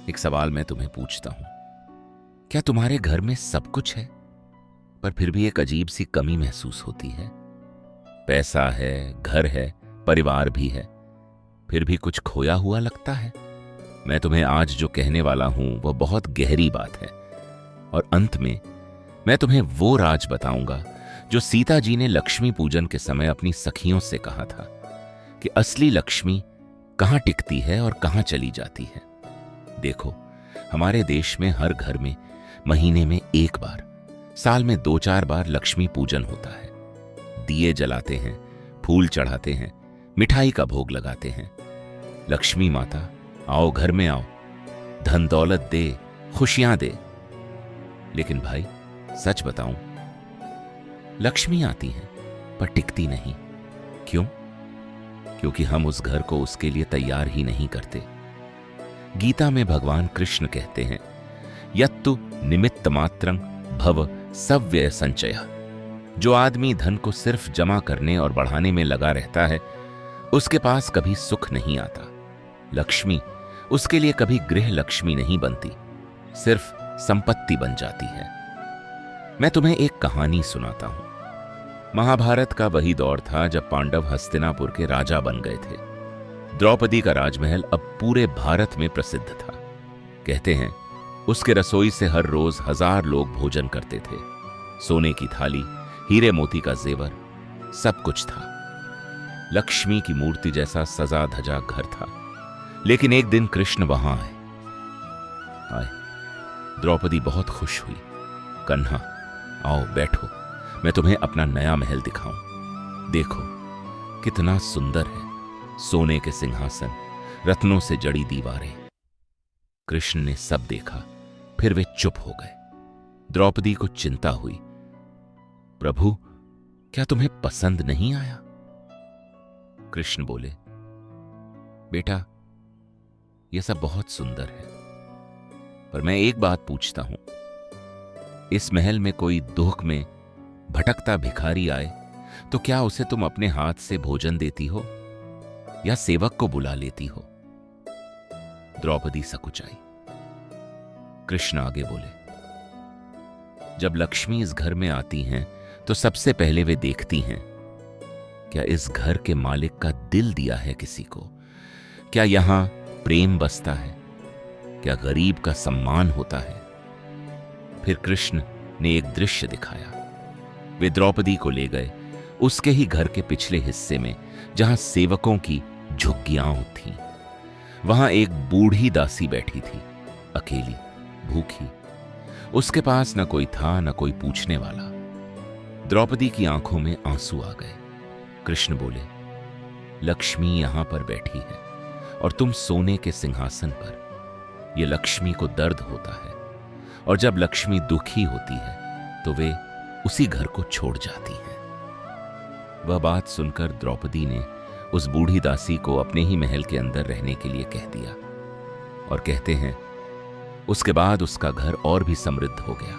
एक सवाल मैं तुम्हें पूछता हूं, क्या तुम्हारे घर में सब कुछ है पर फिर भी एक अजीब सी कमी महसूस होती है? पैसा है, घर है, परिवार भी है, फिर भी कुछ खोया हुआ लगता है। मैं तुम्हें आज जो कहने वाला हूं वह बहुत गहरी बात है, और अंत में मैं तुम्हें वो राज बताऊंगा जो सीता जी ने लक्ष्मी पूजन के समय अपनी सखियों से कहा था कि असली लक्ष्मी कहां टिकती है और कहां चली जाती है। देखो, हमारे देश में हर घर में महीने में एक बार, साल में 2-4 बार लक्ष्मी पूजन होता है। दिए जलाते हैं, फूल चढ़ाते हैं, मिठाई का भोग लगाते हैं। लक्ष्मी माता आओ, घर में आओ, धन दौलत दे, खुशियां दे। लेकिन भाई, सच बताऊं, लक्ष्मी आती है पर टिकती नहीं। क्यों? क्योंकि हम उस घर को उसके लिए तैयार ही नहीं करते। गीता में भगवान कृष्ण कहते हैं, यत्तु निमित्त मात्रं भव सव्यय संचय। जो आदमी धन को सिर्फ जमा करने और बढ़ाने में लगा रहता है, उसके पास कभी सुख नहीं आता। लक्ष्मी उसके लिए कभी गृह लक्ष्मी नहीं बनती, सिर्फ संपत्ति बन जाती है। मैं तुम्हें एक कहानी सुनाता हूं। महाभारत का वही दौर था जब पांडव हस्तिनापुर के राजा बन गए थे। द्रौपदी का राजमहल अब पूरे भारत में प्रसिद्ध था। कहते हैं उसके रसोई से हर रोज 1000 लोग भोजन करते थे। सोने की थाली, हीरे मोती का जेवर, सब कुछ था। लक्ष्मी की मूर्ति जैसा सजा धजा घर था। लेकिन एक दिन कृष्ण वहां आए। द्रौपदी बहुत खुश हुई। कन्हा, आओ बैठो, मैं तुम्हें अपना नया महल दिखाऊं। देखो कितना सुंदर है, सोने के सिंहासन, रत्नों से जड़ी दीवारें। कृष्ण ने सब देखा, फिर वे चुप हो गए। द्रौपदी को चिंता हुई। प्रभु, क्या तुम्हें पसंद नहीं आया? कृष्ण बोले, बेटा, यह सब बहुत सुंदर है, पर मैं एक बात पूछता हूं। इस महल में कोई दुख में भटकता भिखारी आए तो क्या उसे तुम अपने हाथ से भोजन देती हो या सेवक को बुला लेती हो? द्रौपदी सकुचाई। कृष्ण आगे बोले, जब लक्ष्मी इस घर में आती हैं तो सबसे पहले वे देखती हैं, क्या इस घर के मालिक का दिल दिया है किसी को? क्या यहां प्रेम बसता है? क्या गरीब का सम्मान होता है? फिर कृष्ण ने एक दृश्य दिखाया। वे द्रौपदी को ले गए उसके ही घर के पिछले हिस्से में, जहां सेवकों की झुग्गियां थीं। वहां एक बूढ़ी दासी बैठी थी, अकेली, भूखी। उसके पास न कोई था, न कोई पूछने वाला। द्रौपदी की आंखों में आंसू आ गए। कृष्ण बोले, लक्ष्मी यहां पर बैठी है और तुम सोने के सिंहासन पर। यह लक्ष्मी को दर्द होता है, और जब लक्ष्मी दुखी होती है तो वे उसी घर को छोड़ जाती हैं। वह बात सुनकर द्रौपदी ने उस बूढ़ी दासी को अपने ही महल के अंदर रहने के लिए कह दिया, और कहते हैं उसके बाद उसका घर और भी समृद्ध हो गया,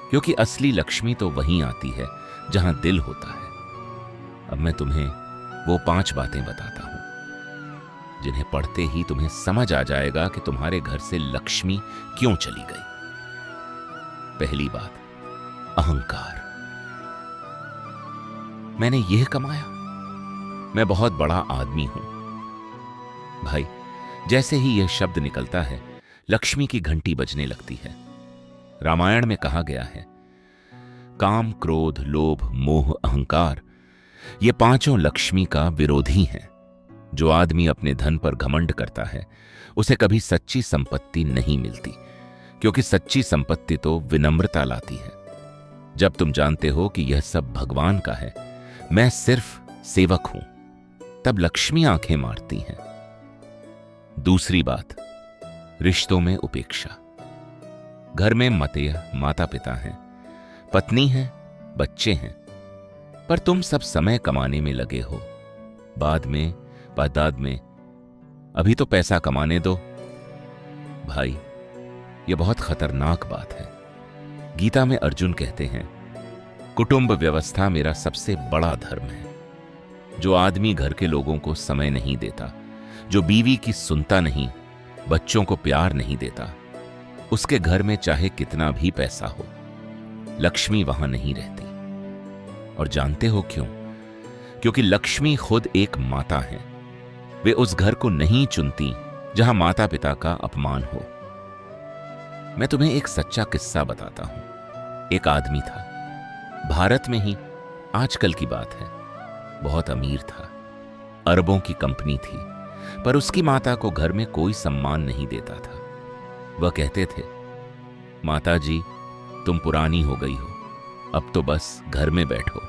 क्योंकि असली लक्ष्मी तो वहीं आती है जहां दिल होता है। अब मैं तुम्हें वो 5 बातें बताता हूं जिन्हें पढ़ते ही तुम्हें समझ आ जाएगा कि तुम्हारे घर से लक्ष्मी क्यों चली गई। पहली बात, अहंकार। मैंने यह कमाया, मैं बहुत बड़ा आदमी हूं। भाई, जैसे ही यह शब्द निकलता है, लक्ष्मी की घंटी बजने लगती है। रामायण में कहा गया है, काम, क्रोध, लोभ, मोह, अहंकार, ये 5 लक्ष्मी का विरोधी हैं। जो आदमी अपने धन पर घमंड करता है, उसे कभी सच्ची संपत्ति नहीं मिलती, क्योंकि सच्ची संपत्ति तो विनम्रता लाती है। जब तुम जानते हो कि यह सब भगवान का है, मैं सिर्फ सेवक हूं, तब लक्ष्मी आंखें मारती हैं। दूसरी बात, रिश्तों में उपेक्षा। घर में मतेय माता पिता हैं, पत्नी है, बच्चे हैं, पर तुम सब समय कमाने में लगे हो। बाद में, अभी तो पैसा कमाने दो। भाई, यह बहुत खतरनाक बात है। गीता में अर्जुन कहते हैं, कुटुंब व्यवस्था मेरा सबसे बड़ा धर्म है। जो आदमी घर के लोगों को समय नहीं देता, जो बीवी की सुनता नहीं, बच्चों को प्यार नहीं देता, उसके घर में चाहे कितना भी पैसा हो, लक्ष्मी वहां नहीं रहती। और जानते हो क्यों? क्योंकि लक्ष्मी खुद एक माता है। वे उस घर को नहीं चुनती जहां माता पिता का अपमान हो। मैं तुम्हें एक सच्चा किस्सा बताता हूं। एक आदमी था, भारत में ही, आजकल की बात है, बहुत अमीर था, अरबों की कंपनी थी, पर उसकी माता को घर में कोई सम्मान नहीं देता था। वह कहते थे, माता जी तुम पुरानी हो गई हो, अब तो बस घर में बैठो।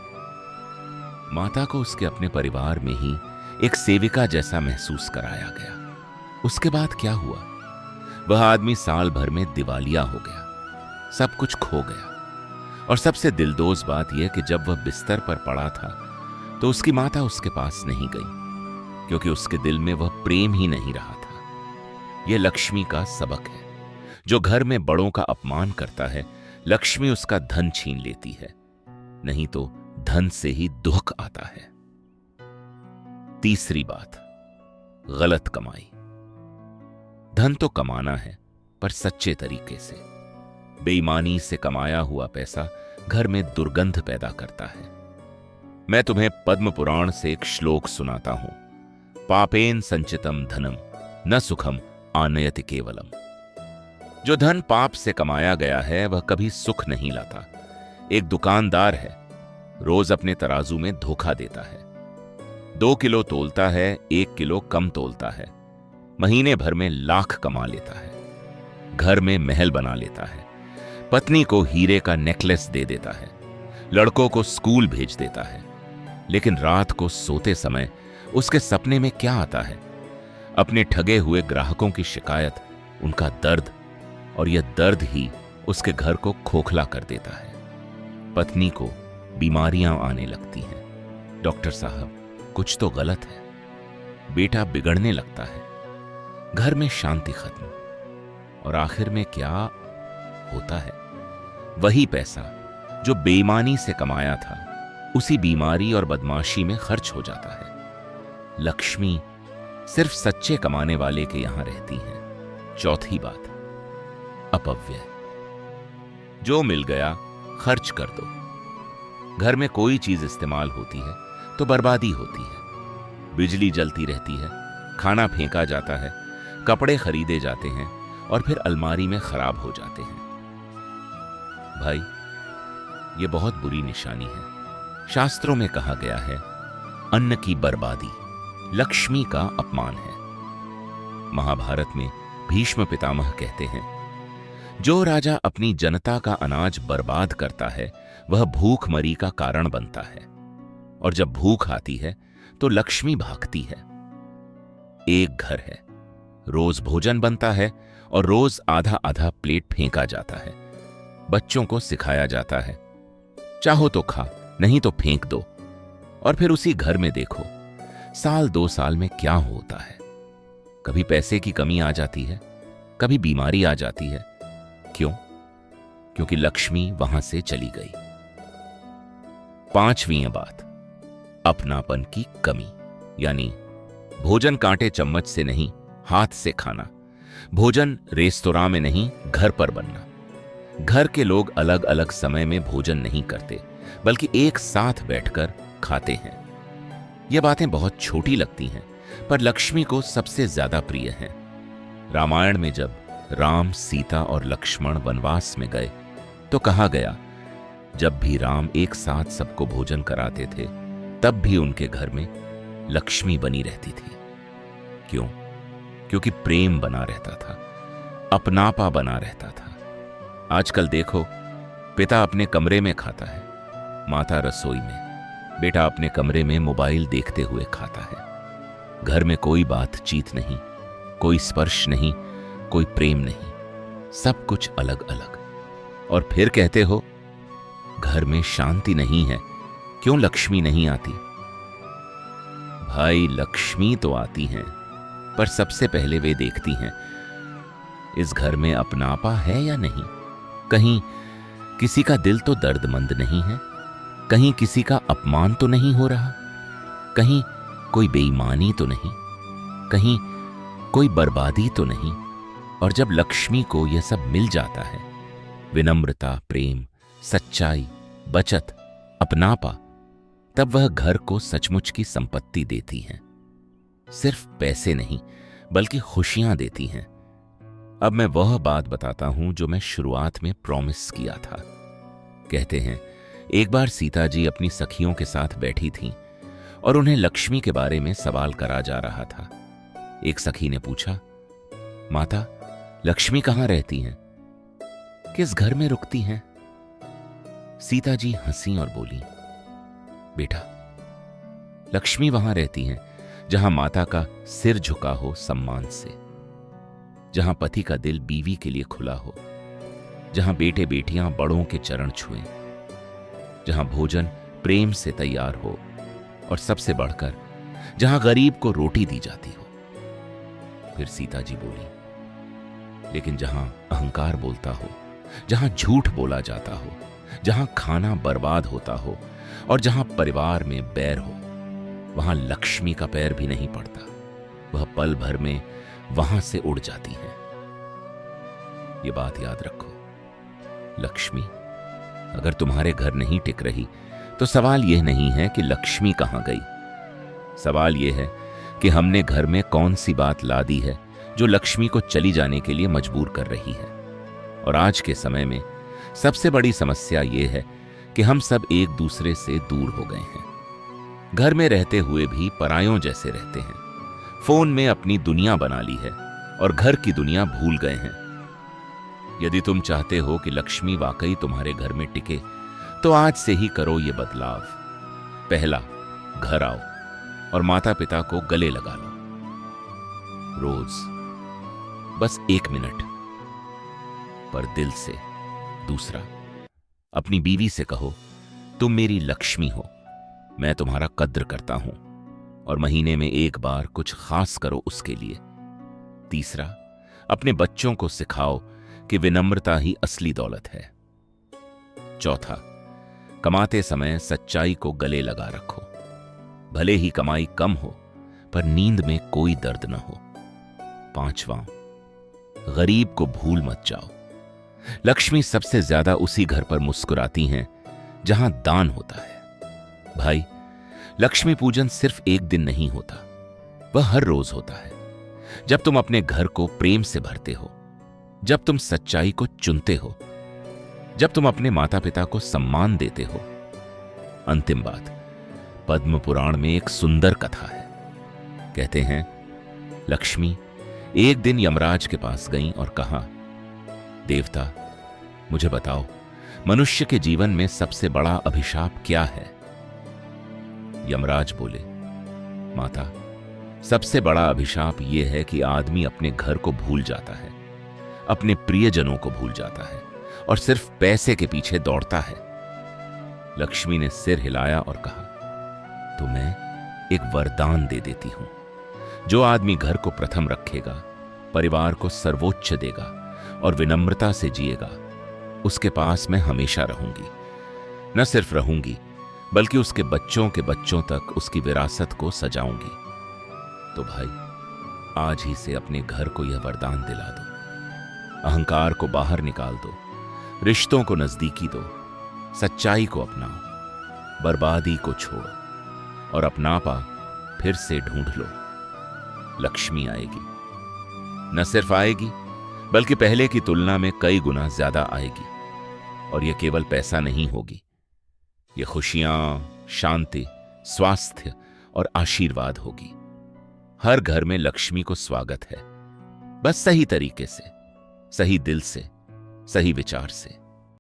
माता को उसके अपने परिवार में ही एक सेविका जैसा महसूस कराया गया। उसके बाद क्या हुआ? वह आदमी साल भर में दिवालिया हो गया, सब कुछ खो गया। और सबसे दिलदोज बात यह कि जब वह बिस्तर पर पड़ा था तो उसकी माता उसके पास नहीं गई, क्योंकि उसके दिल में वह प्रेम ही नहीं रहा था। यह लक्ष्मी का सबक है। जो घर में बड़ों का अपमान करता है, लक्ष्मी उसका धन छीन लेती है, नहीं तो धन से ही दुख आता है। तीसरी बात, गलत कमाई। धन तो कमाना है, पर सच्चे तरीके से। बेईमानी से कमाया हुआ पैसा घर में दुर्गंध पैदा करता है। मैं तुम्हें पद्म पुराण से एक श्लोक सुनाता हूं। पापेन संचितम धनम न सुखम आनयति केवलम। जो धन पाप से कमाया गया है वह कभी सुख नहीं लाता। एक दुकानदार है, रोज अपने तराजू में धोखा देता है। 2 किलो तोलता है, 1 किलो कम तोलता है। महीने भर में लाख कमा लेता है, घर में महल बना लेता है, पत्नी को हीरे का नेकलेस दे देता है, लड़कों को स्कूल भेज देता है। लेकिन रात को सोते समय उसके सपने में क्या आता है? अपने ठगे हुए ग्राहकों की शिकायत, उनका दर्द, और यह दर्द ही उसके घर को खोखला कर देता है। पत्नी को बीमारियां आने लगती हैं। डॉक्टर साहब कुछ तो गलत है। बेटा बिगड़ने लगता है, घर में शांति खत्म। और आखिर में क्या होता है? वही पैसा जो बेईमानी से कमाया था, उसी बीमारी और बदमाशी में खर्च हो जाता है। लक्ष्मी सिर्फ सच्चे कमाने वाले के यहां रहती हैं। चौथी बात, अपव्यय। जो मिल गया खर्च कर दो। घर में कोई चीज इस्तेमाल होती है तो बर्बादी होती है। बिजली जलती रहती है, खाना फेंका जाता है, कपड़े खरीदे जाते हैं और फिर अलमारी में खराब हो जाते हैं। भाई, यह बहुत बुरी निशानी है। शास्त्रों में कहा गया है, अन्न की बर्बादी लक्ष्मी का अपमान है। महाभारत में भीष्म पितामह कहते हैं, जो राजा अपनी जनता का अनाज बर्बाद करता है वह भूखमरी का कारण बनता है, और जब भूख आती है तो लक्ष्मी भागती है। एक घर है, रोज भोजन बनता है और रोज आधा आधा प्लेट फेंका जाता है। बच्चों को सिखाया जाता है, चाहो तो खा, नहीं तो फेंक दो। और फिर उसी घर में देखो, साल 2 साल में क्या होता है। कभी पैसे की कमी आ जाती है, कभी बीमारी आ जाती है। क्यों? क्योंकि लक्ष्मी वहां से चली गई। 5वीं बात, अपनापन की कमी। यानी भोजन कांटे चम्मच से नहीं, हाथ से खाना। भोजन रेस्तरां में नहीं, घर पर बनना। घर के लोग अलग अलग समय में भोजन नहीं करते, बल्कि एक साथ बैठकर खाते हैं। ये बातें बहुत छोटी लगती हैं, पर लक्ष्मी को सबसे ज्यादा प्रिय हैं। रामायण में जब राम, सीता और लक्ष्मण वनवास में गए तो कहा गया, जब भी राम एक साथ सबको भोजन कराते थे तब भी उनके घर में लक्ष्मी बनी रहती थी। क्यों? क्योंकि प्रेम बना रहता था, अपनापा बना रहता था। आजकल देखो, पिता अपने कमरे में खाता है, माता रसोई में, बेटा अपने कमरे में मोबाइल देखते हुए खाता है। घर में कोई बातचीत नहीं, कोई स्पर्श नहीं, कोई प्रेम नहीं, सब कुछ अलग अलग। और फिर कहते हो घर में शांति नहीं है, क्यों लक्ष्मी नहीं आती? भाई, लक्ष्मी तो आती हैं, पर सबसे पहले वे देखती हैं इस घर में अपनापा है या नहीं। कहीं किसी का दिल तो दर्दमंद नहीं है, कहीं किसी का अपमान तो नहीं हो रहा, कहीं कोई बेईमानी तो नहीं, कहीं कोई बर्बादी तो नहीं। और जब लक्ष्मी को यह सब मिल जाता है, विनम्रता, प्रेम, सच्चाई, बचत, अपनापा, तब वह घर को सचमुच की संपत्ति देती हैं। सिर्फ पैसे नहीं, बल्कि खुशियां देती हैं। अब मैं वह बात बताता हूं जो मैं शुरुआत में प्रॉमिस किया था। कहते हैं, एक बार सीता जी अपनी सखियों के साथ बैठी थीं और उन्हें लक्ष्मी के बारे में सवाल करा जा रहा था। एक सखी ने पूछा, माता, लक्ष्मी कहां रहती हैं? किस घर में रुकती हैं? सीता जी हंसी और बोली, बेटा, लक्ष्मी वहां रहती हैं जहां माता का सिर झुका हो सम्मान से, जहां पति का दिल बीवी के लिए खुला हो, जहां बेटे बेटियां बड़ों के चरण छुएं, जहां भोजन प्रेम से तैयार हो और सबसे बढ़कर जहां गरीब को रोटी दी जाती हो। फिर सीता जी बोली, लेकिन जहां अहंकार बोलता हो, जहां झूठ बोला जाता हो, जहां खाना बर्बाद होता हो और जहां परिवार में बैर हो, वहां लक्ष्मी का पैर भी नहीं पड़ता। वह पल भर में वहां से उड़ जाती है। ये बात याद रखो, लक्ष्मी अगर तुम्हारे घर नहीं टिक रही तो सवाल यह नहीं है कि लक्ष्मी कहां गई। सवाल यह है कि हमने घर में कौन सी बात ला दी है जो लक्ष्मी को चली जाने के लिए मजबूर कर रही है। और आज के समय में सबसे बड़ी समस्या यह है कि हम सब एक दूसरे से दूर हो गए हैं। घर में रहते हुए भी परायों जैसे रहते हैं। फोन में अपनी दुनिया बना ली है और घर की दुनिया भूल गए हैं। यदि तुम चाहते हो कि लक्ष्मी वाकई तुम्हारे घर में टिके, तो आज से ही करो ये बदलाव। पहला, घर आओ और माता पिता को गले लगा लो। रोज बस 1 मिनट, पर दिल से। दूसरा, अपनी बीवी से कहो, तुम मेरी लक्ष्मी हो, मैं तुम्हारा कद्र करता हूं, और महीने में 1 बार कुछ खास करो उसके लिए। तीसरा, अपने बच्चों को सिखाओ कि विनम्रता ही असली दौलत है। चौथा, कमाते समय सच्चाई को गले लगा रखो। भले ही कमाई कम हो, पर नींद में कोई दर्द न हो। पांचवां, गरीब को भूल मत जाओ। लक्ष्मी सबसे ज्यादा उसी घर पर मुस्कुराती हैं जहां दान होता है। भाई, लक्ष्मी पूजन सिर्फ एक दिन नहीं होता, वह हर रोज होता है। जब तुम अपने घर को प्रेम से भरते हो, जब तुम सच्चाई को चुनते हो, जब तुम अपने माता पिता को सम्मान देते हो। अंतिम बात, पद्म पुराण में एक सुंदर कथा है। कहते हैं, लक्ष्मी एक दिन यमराज के पास गईं और कहा, देवता, मुझे बताओ, मनुष्य के जीवन में सबसे बड़ा अभिशाप क्या है? यमराज बोले, माता, सबसे बड़ा अभिशाप यह है कि आदमी अपने घर को भूल जाता है, अपने प्रियजनों को भूल जाता है और सिर्फ पैसे के पीछे दौड़ता है। लक्ष्मी ने सिर हिलाया और कहा, तो मैं एक वरदान दे देती हूं। जो आदमी घर को प्रथम रखेगा, परिवार को सर्वोच्च देगा और विनम्रता से जिएगा, उसके पास मैं हमेशा रहूंगी। न सिर्फ रहूंगी, बल्कि उसके बच्चों के बच्चों तक उसकी विरासत को सजाऊंगी। तो भाई, आज ही से अपने घर को यह वरदान दिला दो। अहंकार को बाहर निकाल दो, रिश्तों को नजदीकी दो, सच्चाई को अपनाओ, बर्बादी को छोड़ो और अपनापा फिर से ढूंढ लो। लक्ष्मी आएगी, न सिर्फ आएगी, बल्कि पहले की तुलना में कई गुना ज्यादा आएगी। और यह केवल पैसा नहीं होगी, ये खुशियां, शांति, स्वास्थ्य और आशीर्वाद होगी। हर घर में लक्ष्मी को स्वागत है, बस सही तरीके से, सही दिल से, सही विचार से।